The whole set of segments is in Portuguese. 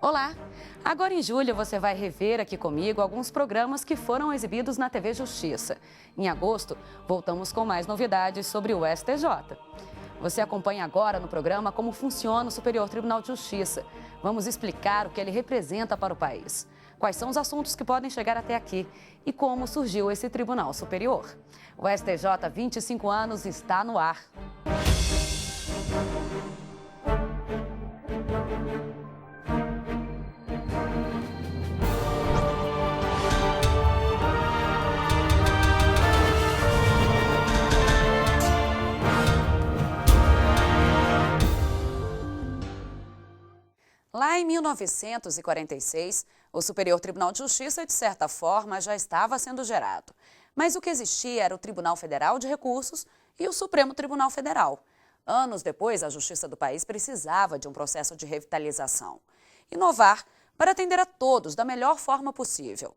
Olá! Agora em julho você vai rever aqui comigo alguns programas que foram exibidos na TV Justiça. Em agosto, voltamos com mais novidades sobre o STJ. Você acompanha agora no programa como funciona o Superior Tribunal de Justiça. Vamos explicar o que ele representa para o país, quais são os assuntos que podem chegar até aqui e como surgiu esse Tribunal Superior. O STJ 25 anos está no ar. Lá em 1946, o Superior Tribunal de Justiça, de certa forma, já estava sendo gerado. Mas o que existia era o Tribunal Federal de Recursos e o Supremo Tribunal Federal. Anos depois, a justiça do país precisava de um processo de revitalização. Inovar para atender a todos da melhor forma possível.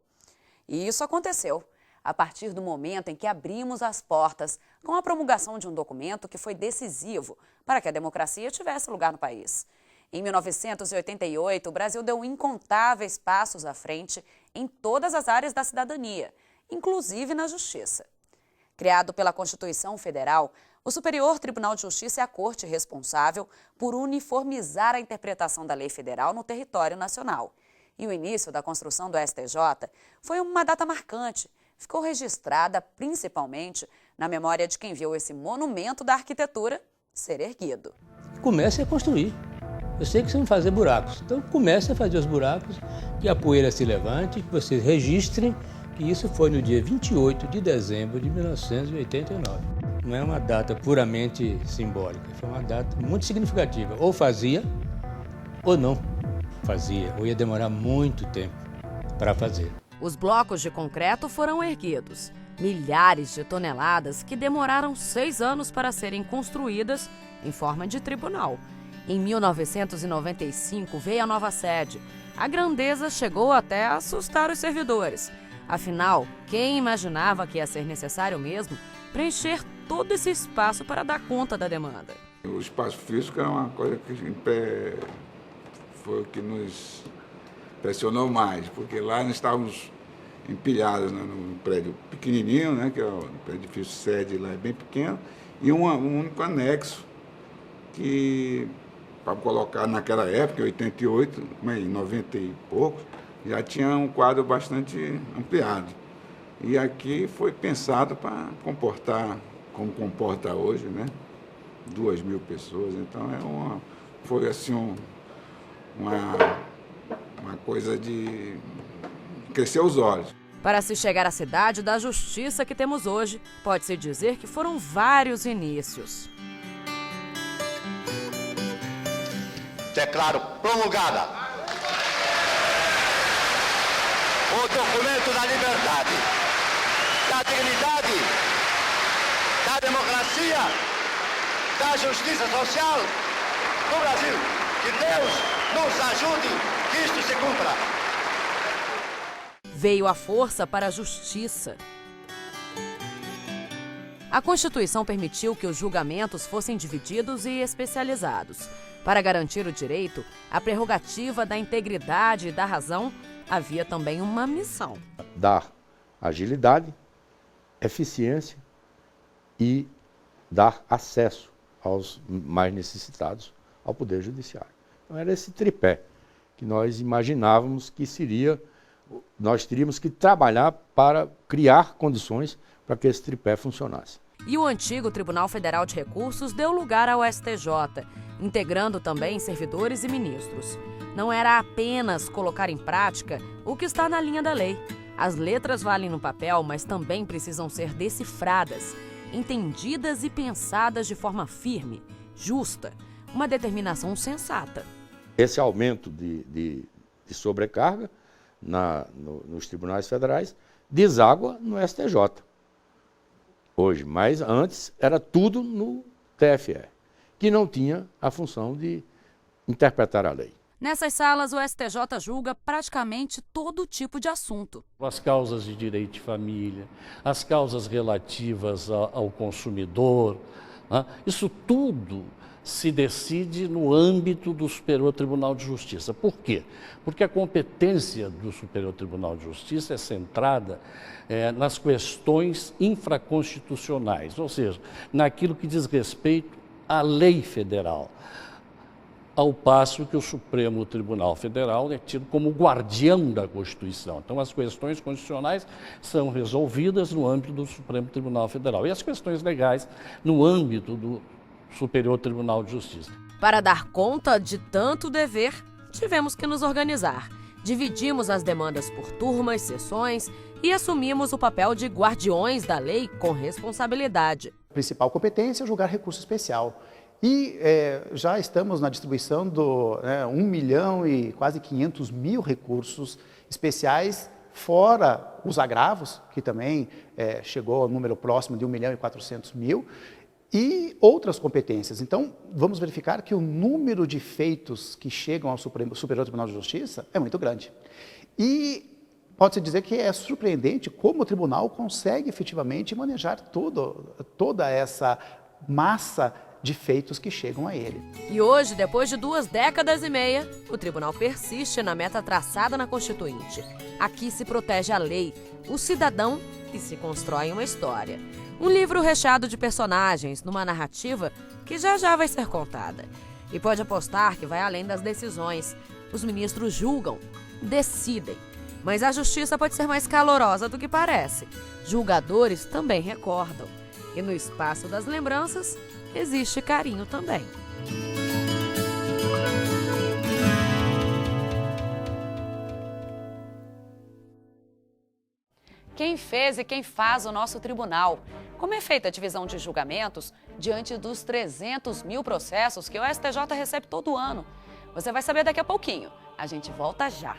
E isso aconteceu a partir do momento em que abrimos as portas com a promulgação de um documento que foi decisivo para que a democracia tivesse lugar no país. Em 1988, o Brasil deu incontáveis passos à frente em todas as áreas da cidadania, inclusive na justiça. Criado pela Constituição Federal, o Superior Tribunal de Justiça é a corte responsável por uniformizar a interpretação da lei federal no território nacional. E o início da construção do STJ foi uma data marcante. Ficou registrada principalmente na memória de quem viu esse monumento da arquitetura ser erguido. Comece a construir. Eu sei que você não fazer buracos, então comece a fazer os buracos, que a poeira se levante, que vocês registrem que isso foi no dia 28 de dezembro de 1989. Não é uma data puramente simbólica, foi uma data muito significativa. Ou fazia, ou não fazia, ou ia demorar muito tempo para fazer. Os blocos de concreto foram erguidos, milhares de toneladas que demoraram 6 anos para serem construídas em forma de tribunal. Em 1995 veio a nova sede. A grandeza chegou até a assustar os servidores. Afinal, quem imaginava que ia ser necessário mesmo preencher todo esse espaço para dar conta da demanda? O espaço físico é uma coisa que foi o que nos pressionou mais, porque lá nós estávamos empilhados num prédio pequenininho, né, que é o edifício sede lá é bem pequeno, e um único anexo que, para colocar naquela época, em 88, em 90 e poucos, já tinha um quadro bastante ampliado. E aqui foi pensado para comportar, como comporta hoje, né, 2.000 pessoas. Então foi assim uma coisa de crescer os olhos. Para se chegar à cidade da justiça que temos hoje, pode-se dizer que foram vários inícios. Declaro promulgada o documento da liberdade, da dignidade, da democracia, da justiça social no Brasil. Que Deus nos ajude que isto se cumpra. Veio a força para a justiça. A Constituição permitiu que os julgamentos fossem divididos e especializados. Para garantir o direito, a prerrogativa da integridade e da razão, havia também uma missão. Dar agilidade, eficiência e dar acesso aos mais necessitados ao Poder Judiciário. Então era esse tripé que nós imaginávamos que nós teríamos que trabalhar para criar condições para que esse tripé funcionasse. E o antigo Tribunal Federal de Recursos deu lugar ao STJ, integrando também servidores e ministros. Não era apenas colocar em prática o que está na linha da lei. As letras valem no papel, mas também precisam ser decifradas, entendidas e pensadas de forma firme, justa, uma determinação sensata. Esse aumento de sobrecarga nos tribunais federais deságua no STJ. Hoje, mas antes era tudo no TFE, que não tinha a função de interpretar a lei. Nessas salas, o STJ julga praticamente todo tipo de assunto. As causas de direito de família, as causas relativas ao consumidor, né? Isso tudo se decide no âmbito do Superior Tribunal de Justiça. Por quê? Porque a competência do Superior Tribunal de Justiça é centrada nas questões infraconstitucionais, ou seja, naquilo que diz respeito à lei federal, ao passo que o Supremo Tribunal Federal é tido como guardião da Constituição. Então, as questões constitucionais são resolvidas no âmbito do Supremo Tribunal Federal e as questões legais no âmbito do Superior Tribunal de Justiça. Para dar conta de tanto dever, tivemos que nos organizar. Dividimos as demandas por turmas, sessões e assumimos o papel de guardiões da lei com responsabilidade. A principal competência é julgar recurso especial. E já estamos na distribuição do 1 milhão e quase 500 mil recursos especiais, fora os agravos, que também chegou ao número próximo de 1 milhão e 400 mil, e outras competências. Então, vamos verificar que o número de feitos que chegam ao Superior Tribunal de Justiça é muito grande. E pode-se dizer que é surpreendente como o tribunal consegue efetivamente manejar toda essa massa de feitos que chegam a ele. E hoje, depois de 2 décadas e meia, o tribunal persiste na meta traçada na Constituinte. Aqui se protege a lei, o cidadão e se constrói uma história. Um livro recheado de personagens, numa narrativa que já vai ser contada. E pode apostar que vai além das decisões. Os ministros julgam, decidem. Mas a justiça pode ser mais calorosa do que parece. Julgadores também recordam. E no espaço das lembranças, existe carinho também. Quem fez e quem faz o nosso tribunal? Como é feita a divisão de julgamentos diante dos 300 mil processos que o STJ recebe todo ano? Você vai saber daqui a pouquinho. A gente volta já.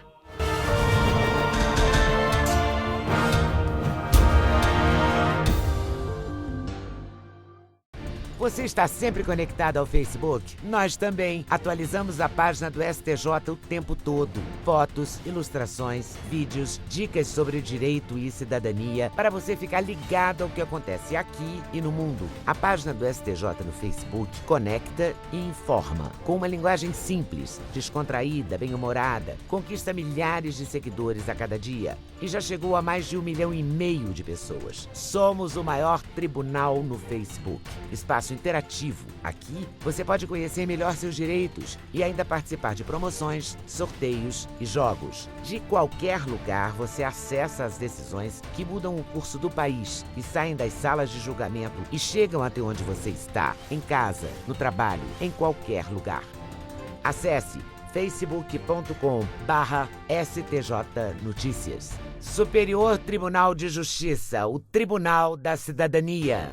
Você está sempre conectado ao Facebook? Nós também. Atualizamos a página do STJ o tempo todo. Fotos, ilustrações, vídeos, dicas sobre direito e cidadania, para você ficar ligado ao que acontece aqui e no mundo. A página do STJ no Facebook conecta e informa. Com uma linguagem simples, descontraída, bem-humorada, conquista milhares de seguidores a cada dia. E já chegou a mais de 1,5 milhão de pessoas. Somos o maior tribunal no Facebook. Espaço interativo. Aqui você pode conhecer melhor seus direitos e ainda participar de promoções, sorteios e jogos. De qualquer lugar você acessa as decisões que mudam o curso do país e saem das salas de julgamento e chegam até onde você está, em casa, no trabalho, em qualquer lugar. Acesse facebook.com/STJ Notícias. Superior Tribunal de Justiça, o Tribunal da Cidadania.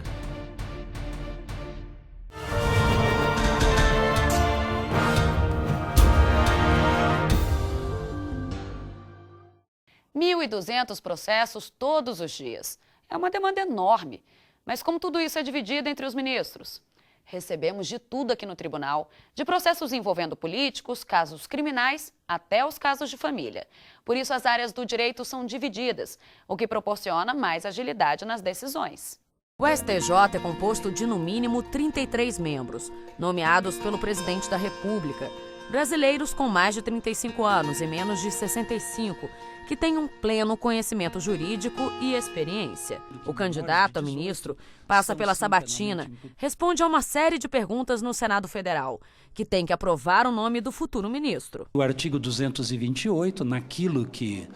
Mil 1.200 processos todos os dias. É uma demanda enorme. Mas como tudo isso é dividido entre os ministros? Recebemos de tudo aqui no tribunal, de processos envolvendo políticos, casos criminais, até os casos de família. Por isso, as áreas do direito são divididas, o que proporciona mais agilidade nas decisões. O STJ é composto de, no mínimo, 33 membros, nomeados pelo presidente da República. Brasileiros com mais de 35 anos e menos de 65, que têm um pleno conhecimento jurídico e experiência. O candidato a ministro passa pela sabatina, responde a uma série de perguntas no Senado Federal, que tem que aprovar o nome do futuro ministro. O artigo 228, naquilo que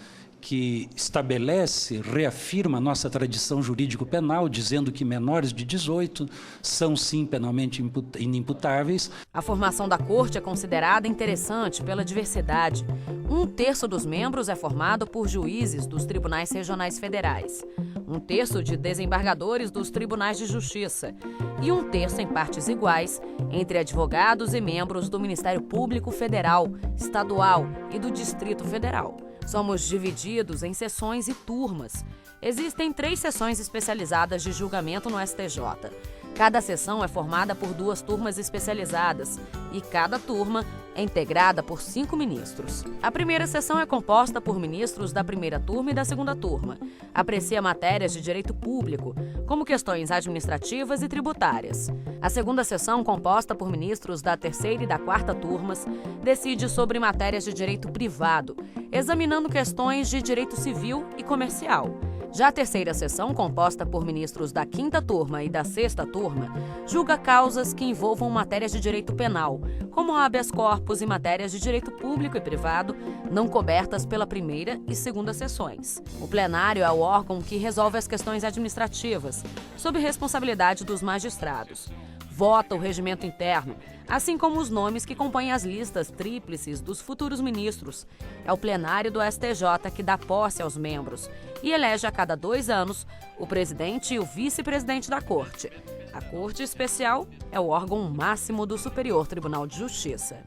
estabelece, reafirma a nossa tradição jurídico-penal, dizendo que menores de 18 são, sim, penalmente inimputáveis. A formação da Corte é considerada interessante pela diversidade. 1/3 dos membros é formado por juízes dos tribunais regionais federais, 1/3 de desembargadores dos tribunais de justiça e 1/3 em partes iguais entre advogados e membros do Ministério Público Federal, Estadual e do Distrito Federal. Somos divididos em sessões e turmas. Existem 3 sessões especializadas de julgamento no STJ. Cada sessão é formada por 2 turmas especializadas e cada turma é integrada por 5 ministros. A primeira sessão é composta por ministros da primeira turma e da segunda turma. Aprecia matérias de direito público, como questões administrativas e tributárias. A segunda sessão, composta por ministros da terceira e da quarta turmas, decide sobre matérias de direito privado, examinando questões de direito civil e comercial. Já a terceira sessão, composta por ministros da quinta turma e da sexta turma, julga causas que envolvam matérias de direito penal, como habeas corpus e matérias de direito público e privado, não cobertas pela primeira e segunda sessões. O plenário é o órgão que resolve as questões administrativas, sob responsabilidade dos magistrados. Vota o regimento interno, assim como os nomes que compõem as listas tríplices dos futuros ministros. É o plenário do STJ que dá posse aos membros e elege a cada 2 anos o presidente e o vice-presidente da Corte. A Corte Especial é o órgão máximo do Superior Tribunal de Justiça.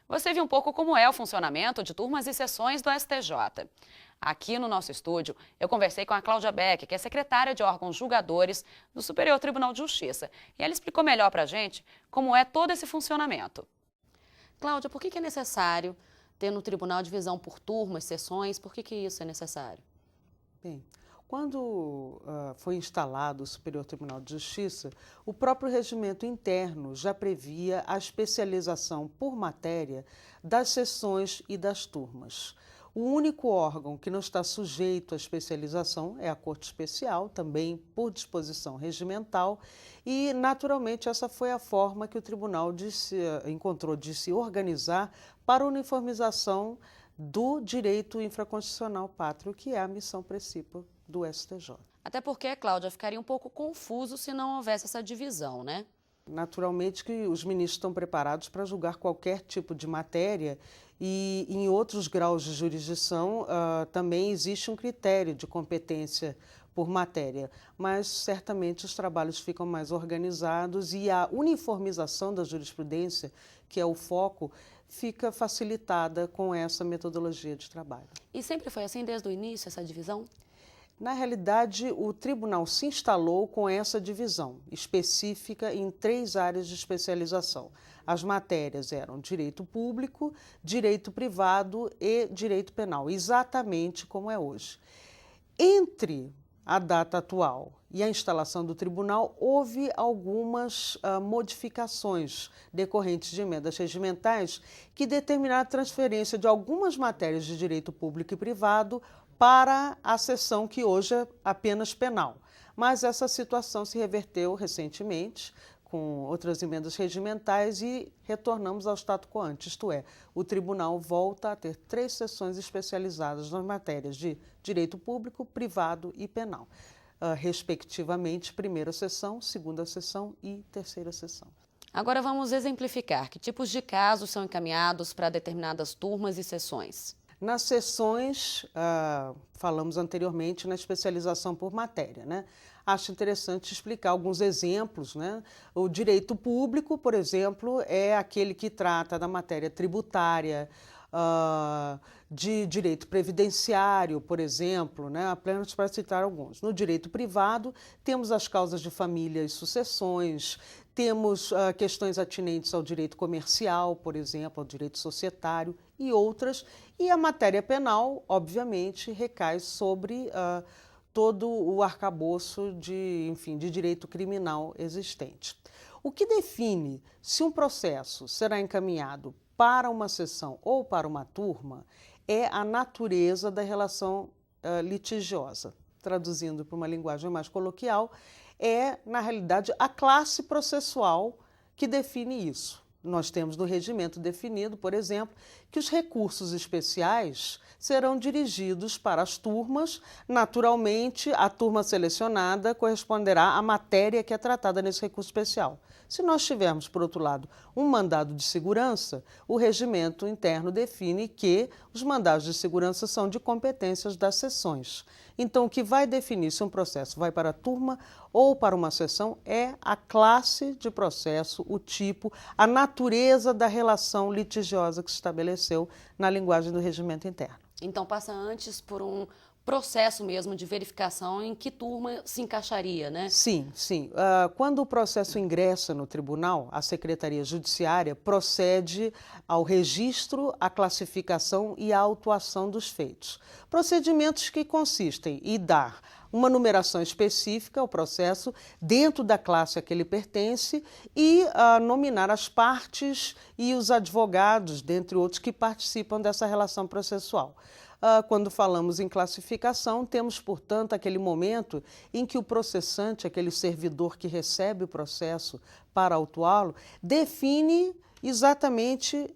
Você viu um pouco como é o funcionamento de turmas e sessões do STJ. Aqui no nosso estúdio, eu conversei com a Cláudia Beck, que é secretária de órgãos julgadores do Superior Tribunal de Justiça. E ela explicou melhor para a gente como é todo esse funcionamento. Cláudia, por que é necessário ter no tribunal divisão por turmas, sessões? Por que isso é necessário? Bem, quando foi instalado o Superior Tribunal de Justiça, o próprio regimento interno já previa a especialização por matéria das sessões e das turmas. O único órgão que não está sujeito à especialização é a Corte Especial, também por disposição regimental, e, naturalmente, essa foi a forma que o tribunal encontrou de se organizar para a uniformização do direito infraconstitucional pátrio, que é a missão principal do STJ. Até porque, Cláudia, ficaria um pouco confuso se não houvesse essa divisão, né? Naturalmente que os ministros estão preparados para julgar qualquer tipo de matéria e em outros graus de jurisdição também existe um critério de competência por matéria, mas certamente os trabalhos ficam mais organizados e a uniformização da jurisprudência, que é o foco, fica facilitada com essa metodologia de trabalho. E sempre foi assim desde o início, essa divisão? Na realidade, o tribunal se instalou com essa divisão específica em 3 áreas de especialização. As matérias eram direito público, direito privado e direito penal, exatamente como é hoje. Entre a data atual e a instalação do tribunal, houve algumas modificações decorrentes de emendas regimentais que determinaram a transferência de algumas matérias de direito público e privado para a seção que hoje é apenas penal. Mas essa situação se reverteu recentemente com outras emendas regimentais e retornamos ao status quo ante, isto é, o tribunal volta a ter 3 seções especializadas nas matérias de direito público, privado e penal, respectivamente, primeira seção, segunda seção e terceira seção. Agora vamos exemplificar que tipos de casos são encaminhados para determinadas turmas e sessões. Nas sessões, falamos anteriormente na especialização por matéria, né? Acho interessante explicar alguns exemplos, né? O direito público, por exemplo, é aquele que trata da matéria tributária, de direito previdenciário, por exemplo, né? Apenas para citar alguns. No direito privado, temos as causas de família e sucessões, temos questões atinentes ao direito comercial, por exemplo, ao direito societário e outras. E a matéria penal, obviamente, recai sobre todo o arcabouço de direito criminal existente. O que define se um processo será encaminhado para uma sessão ou para uma turma é a natureza da relação litigiosa. Traduzindo para uma linguagem mais coloquial, é, na realidade, a classe processual que define isso. Nós temos no regimento definido, por exemplo, que os recursos especiais serão dirigidos para as turmas. Naturalmente, a turma selecionada corresponderá à matéria que é tratada nesse recurso especial. Se nós tivermos, por outro lado, um mandado de segurança, o regimento interno define que os mandados de segurança são de competências das seções. Então, o que vai definir se um processo vai para a turma ou para uma sessão é a classe de processo, o tipo, a natureza da relação litigiosa que se estabeleceu na linguagem do regimento interno. Então, passa antes por um processo mesmo de verificação em que turma se encaixaria, né? Sim, sim. Quando o processo ingressa no tribunal, a Secretaria Judiciária procede ao registro, à classificação e à autuação dos feitos. Procedimentos que consistem em dar uma numeração específica ao processo dentro da classe a que ele pertence e nominar as partes e os advogados, dentre outros, que participam dessa relação processual. Quando falamos em classificação, temos, portanto, aquele momento em que o processante, aquele servidor que recebe o processo para autuá-lo, define exatamente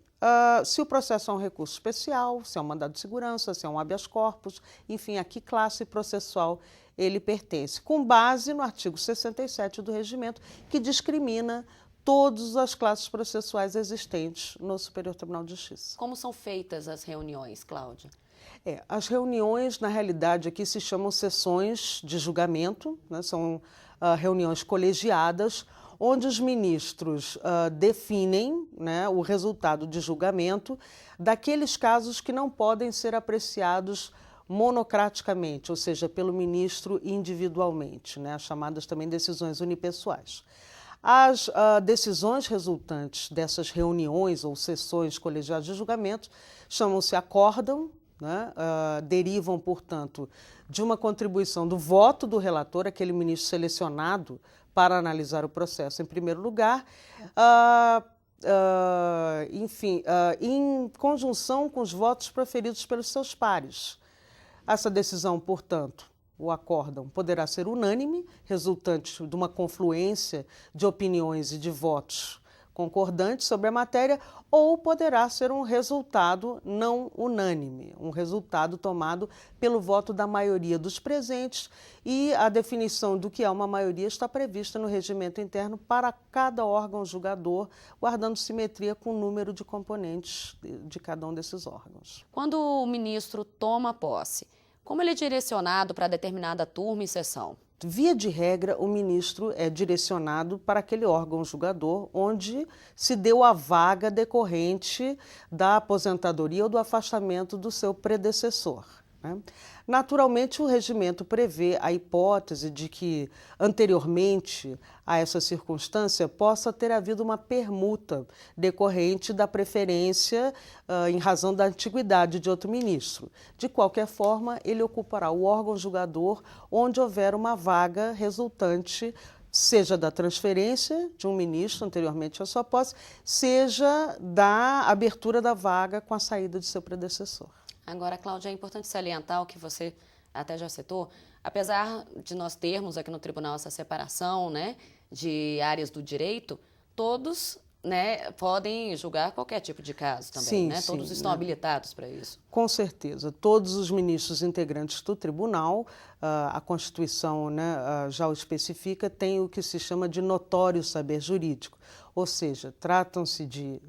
se o processo é um recurso especial, se é um mandado de segurança, se é um habeas corpus, enfim, a que classe processual ele pertence, com base no artigo 67 do Regimento, que discrimina todas as classes processuais existentes no Superior Tribunal de Justiça. Como são feitas as reuniões, Cláudia? As reuniões, na realidade, aqui se chamam sessões de julgamento, né? São reuniões colegiadas, onde os ministros definem, né, o resultado de julgamento daqueles casos que não podem ser apreciados monocraticamente, ou seja, pelo ministro individualmente, né, as chamadas também decisões unipessoais. As decisões resultantes dessas reuniões ou sessões colegiadas de julgamento chamam-se acórdão, né, derivam, portanto, de uma contribuição do voto do relator, aquele ministro selecionado para analisar o processo em primeiro lugar, em conjunção com os votos proferidos pelos seus pares. Essa decisão, portanto, o acórdão poderá ser unânime, resultante de uma confluência de opiniões e de votos concordantes sobre a matéria, ou poderá ser um resultado não unânime, um resultado tomado pelo voto da maioria dos presentes, e a definição do que é uma maioria está prevista no regimento interno para cada órgão julgador, guardando simetria com o número de componentes de cada um desses órgãos. Quando o ministro toma posse, como ele é direcionado para determinada turma e sessão? Via de regra, o ministro é direcionado para aquele órgão julgador onde se deu a vaga decorrente da aposentadoria ou do afastamento do seu predecessor, né? Naturalmente, o regimento prevê a hipótese de que, anteriormente a essa circunstância, possa ter havido uma permuta decorrente da preferência em razão da antiguidade de outro ministro. De qualquer forma, ele ocupará o órgão julgador onde houver uma vaga resultante, seja da transferência de um ministro anteriormente à sua posse, seja da abertura da vaga com a saída de seu predecessor. Agora, Cláudia, é importante salientar o que você até já citou, apesar de nós termos aqui no tribunal essa separação, né, de áreas do direito, todos, né, podem julgar qualquer tipo de caso também, sim, né? Sim, todos estão habilitados para isso. Com certeza. Todos os ministros integrantes do tribunal, a Constituição, né, já o especifica, tem o que se chama de notório saber jurídico, ou seja, tratam-se de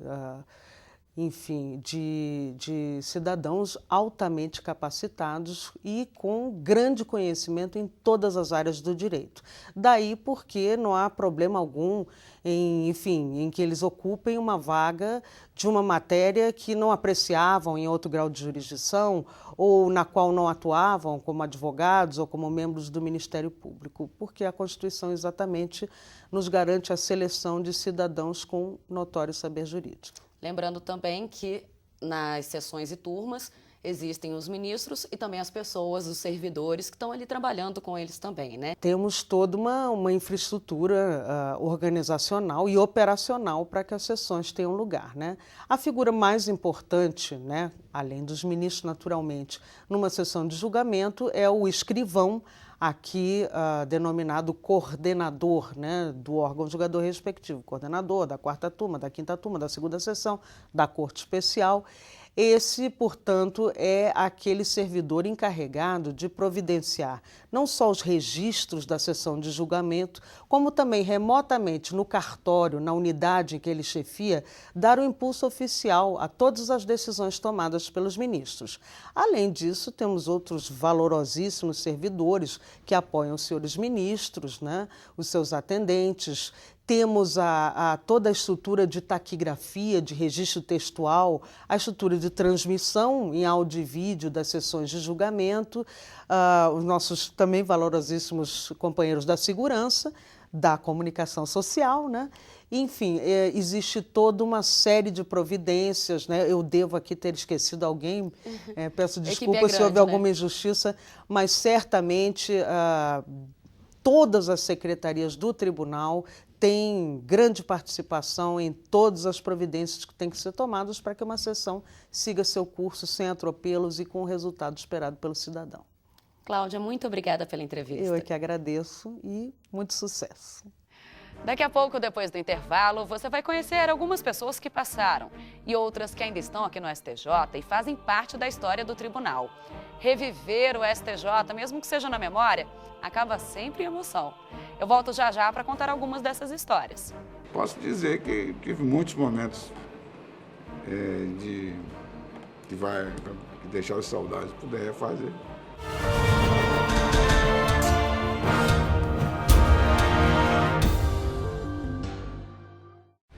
cidadãos altamente capacitados e com grande conhecimento em todas as áreas do direito. Daí porque não há problema algum em que eles ocupem uma vaga de uma matéria que não apreciavam em outro grau de jurisdição ou na qual não atuavam como advogados ou como membros do Ministério Público, porque a Constituição exatamente nos garante a seleção de cidadãos com notório saber jurídico. Lembrando também que nas sessões e turmas existem os ministros e também as pessoas, os servidores que estão ali trabalhando com eles também, né? Temos toda uma infraestrutura organizacional e operacional para que as sessões tenham lugar, né? A figura mais importante, né, além dos ministros naturalmente, numa sessão de julgamento é o escrivão, aqui denominado coordenador, né, do órgão julgador respectivo, coordenador da 4ª turma, da 5ª turma, da 2ª sessão, da Corte Especial. Esse, portanto, é aquele servidor encarregado de providenciar não só os registros da sessão de julgamento, como também remotamente no cartório, na unidade em que ele chefia, dar o impulso oficial a todas as decisões tomadas pelos ministros. Além disso, temos outros valorosíssimos servidores que apoiam os senhores ministros, né, os seus atendentes, Temos toda a estrutura de taquigrafia, de registro textual, a estrutura de transmissão em áudio e vídeo das sessões de julgamento, os nossos também valorosíssimos companheiros da segurança, da comunicação social, né? Enfim, existe toda uma série de providências, né? Eu devo aqui ter esquecido alguém, peço desculpa se houve alguma injustiça, mas certamente todas as secretarias do tribunal têm grande participação em todas as providências que têm que ser tomadas para que uma sessão siga seu curso sem atropelos e com o resultado esperado pelo cidadão. Cláudia, muito obrigada pela entrevista. Eu é que agradeço e muito sucesso. Daqui a pouco, depois do intervalo, você vai conhecer algumas pessoas que passaram e outras que ainda estão aqui no STJ e fazem parte da história do tribunal. Reviver o STJ, mesmo que seja na memória, acaba sempre em emoção. Eu volto já já para contar algumas dessas histórias. Posso dizer que tive muitos momentos que vai deixar as saudades, puder refazer.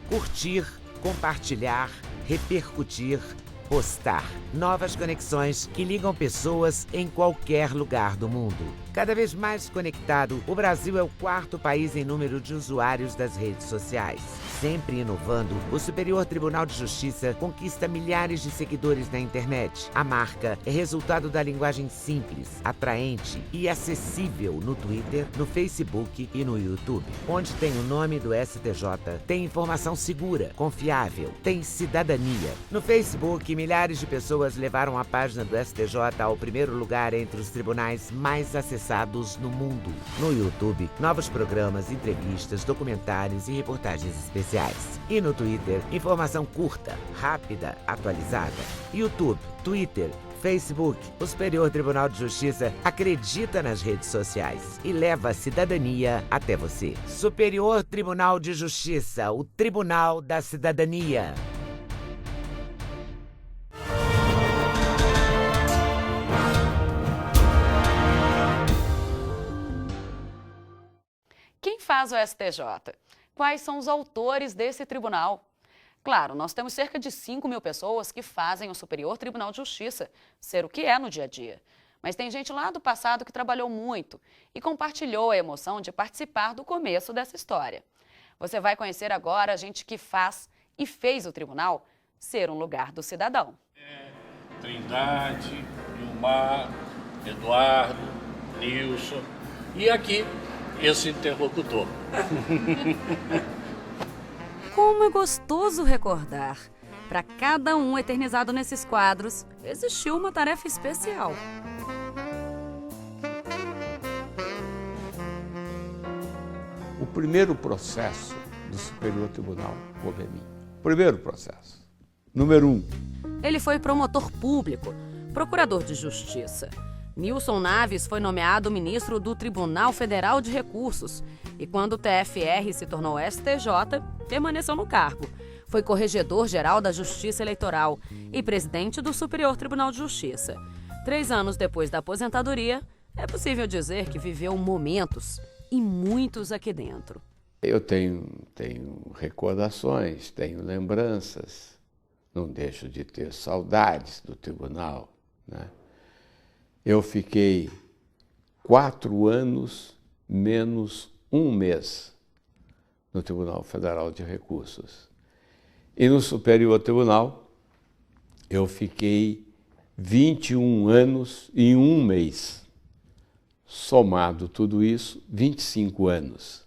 Curtir, compartilhar, repercutir, postar. Novas conexões que ligam pessoas em qualquer lugar do mundo. Cada vez mais conectado, o Brasil é o 4º país em número de usuários das redes sociais. Sempre inovando, o Superior Tribunal de Justiça conquista milhares de seguidores na internet. A marca é resultado da linguagem simples, atraente e acessível no Twitter, no Facebook e no YouTube. Onde tem o nome do STJ, tem informação segura, confiável, tem cidadania. No Facebook, milhares de pessoas levaram a página do STJ ao primeiro lugar entre os tribunais mais acessados no mundo. No YouTube, novos programas, entrevistas, documentários e reportagens especiais. E no Twitter, informação curta, rápida, atualizada. YouTube, Twitter, Facebook, o Superior Tribunal de Justiça acredita nas redes sociais e leva a cidadania até você. Superior Tribunal de Justiça, o Tribunal da Cidadania. Quem faz o STJ? Quais são os autores desse tribunal? Claro, nós temos cerca de 5.000 pessoas que fazem o Superior Tribunal de Justiça ser o que é no dia a dia. Mas tem gente lá do passado que trabalhou muito e compartilhou a emoção de participar do começo dessa história. Você vai conhecer agora a gente que faz e fez o tribunal ser um lugar do cidadão. Trindade, Gilmar, Eduardo, Nilson e aqui esse interlocutor. Como é gostoso recordar. Para cada um eternizado nesses quadros, existiu uma tarefa especial. O primeiro processo do Superior Tribunal coube a mim. Primeiro processo. Número 1. Ele foi promotor público, procurador de justiça. Nilson Naves foi nomeado ministro do Tribunal Federal de Recursos e, quando o TFR se tornou STJ, permaneceu no cargo. Foi corregedor-geral da Justiça Eleitoral e presidente do Superior Tribunal de Justiça. 3 anos depois da aposentadoria, é possível dizer que viveu momentos e muitos aqui dentro. Eu tenho recordações, tenho lembranças, não deixo de ter saudades do tribunal, né? Eu fiquei 4 anos menos 1 mês no Tribunal Federal de Recursos. E no Superior Tribunal, eu fiquei 21 anos e 1 mês. Somado tudo isso, 25 anos.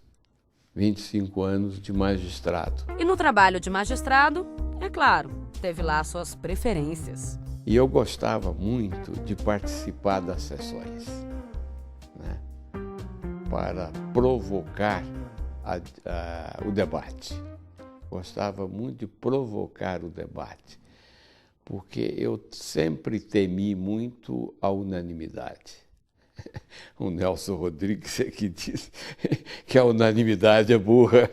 25 anos de magistrado. E no trabalho de magistrado, é claro, teve lá suas preferências. E eu gostava muito de participar das sessões, né, para provocar o debate. Gostava muito de provocar o debate, porque eu sempre temi muito a unanimidade. O Nelson Rodrigues é que diz que a unanimidade é burra.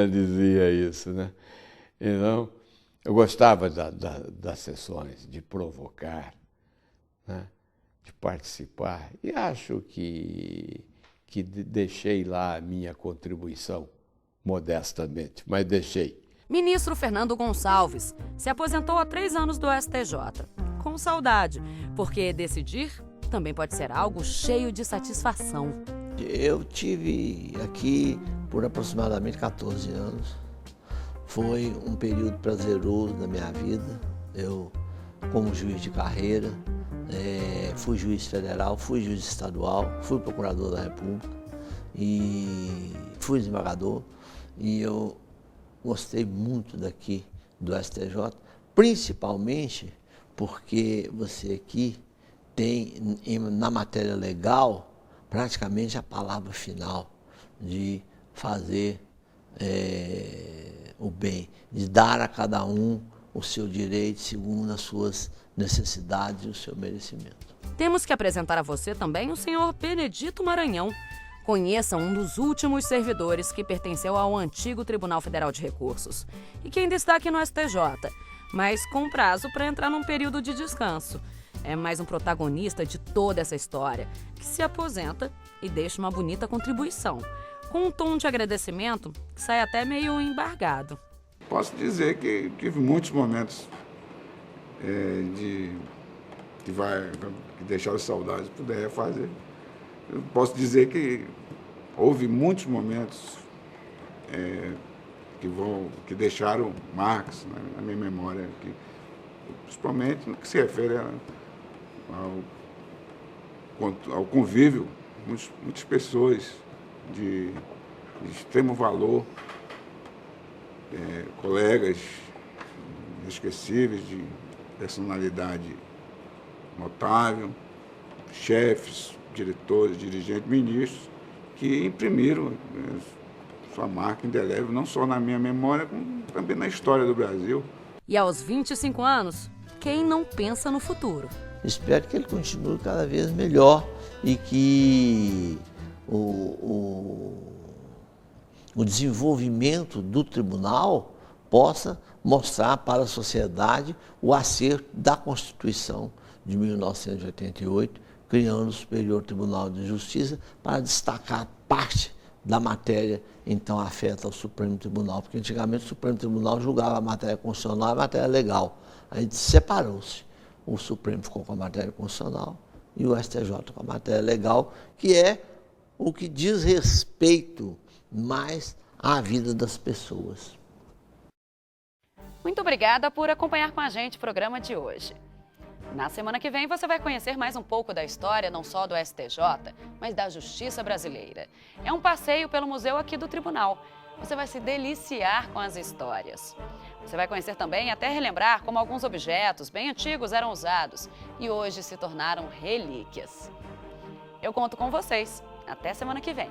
Dizia isso, né? Então, eu gostava das sessões, de provocar, né? De participar. E acho que que deixei lá a minha contribuição, modestamente, mas deixei. Ministro Fernando Gonçalves se aposentou há 3 anos do STJ. Com saudade, porque decidir também pode ser algo cheio de satisfação. Eu tive aqui por aproximadamente 14 anos. Foi um período prazeroso na minha vida. Eu, como juiz de carreira, fui juiz federal, fui juiz estadual, fui procurador da República e fui desembargador. E eu gostei muito daqui do STJ, principalmente porque você aqui tem, na matéria legal, praticamente a palavra final de fazer o bem, de dar a cada um o seu direito segundo as suas necessidades e o seu merecimento. Temos que apresentar a você também o senhor Benedito Maranhão. Conheça um dos últimos servidores que pertenceu ao antigo Tribunal Federal de Recursos e que ainda está aqui no STJ, mas com prazo para entrar num período de descanso. É mais um protagonista de toda essa história, que se aposenta e deixa uma bonita contribuição, com um tom de agradecimento que sai até meio embargado. Posso dizer que tive muitos momentos que deixaram saudades, puder refazer. Eu posso dizer que houve muitos momentos que deixaram marcas na minha memória, principalmente no que se refere ao convívio, muitas pessoas de extremo valor, colegas inesquecíveis, de personalidade notável, chefes, diretores, dirigentes, ministros, que imprimiram sua marca indelével, não só na minha memória, como também na história do Brasil. E aos 25 anos, quem não pensa no futuro? Espero que ele continue cada vez melhor e que o desenvolvimento do tribunal possa mostrar para a sociedade o acerto da Constituição de 1988, criando o Superior Tribunal de Justiça para destacar parte da matéria, então afeta o Supremo Tribunal, porque antigamente o Supremo Tribunal julgava a matéria constitucional e a matéria legal. Aí separou-se. O Supremo ficou com a matéria constitucional e o STJ com a matéria legal, que é o que diz respeito mais à vida das pessoas. Muito obrigada por acompanhar com a gente o programa de hoje. Na semana que vem você vai conhecer mais um pouco da história, não só do STJ, mas da Justiça Brasileira. É um passeio pelo museu aqui do Tribunal. Você vai se deliciar com as histórias. Você vai conhecer também e até relembrar como alguns objetos bem antigos eram usados e hoje se tornaram relíquias. Eu conto com vocês. Até semana que vem.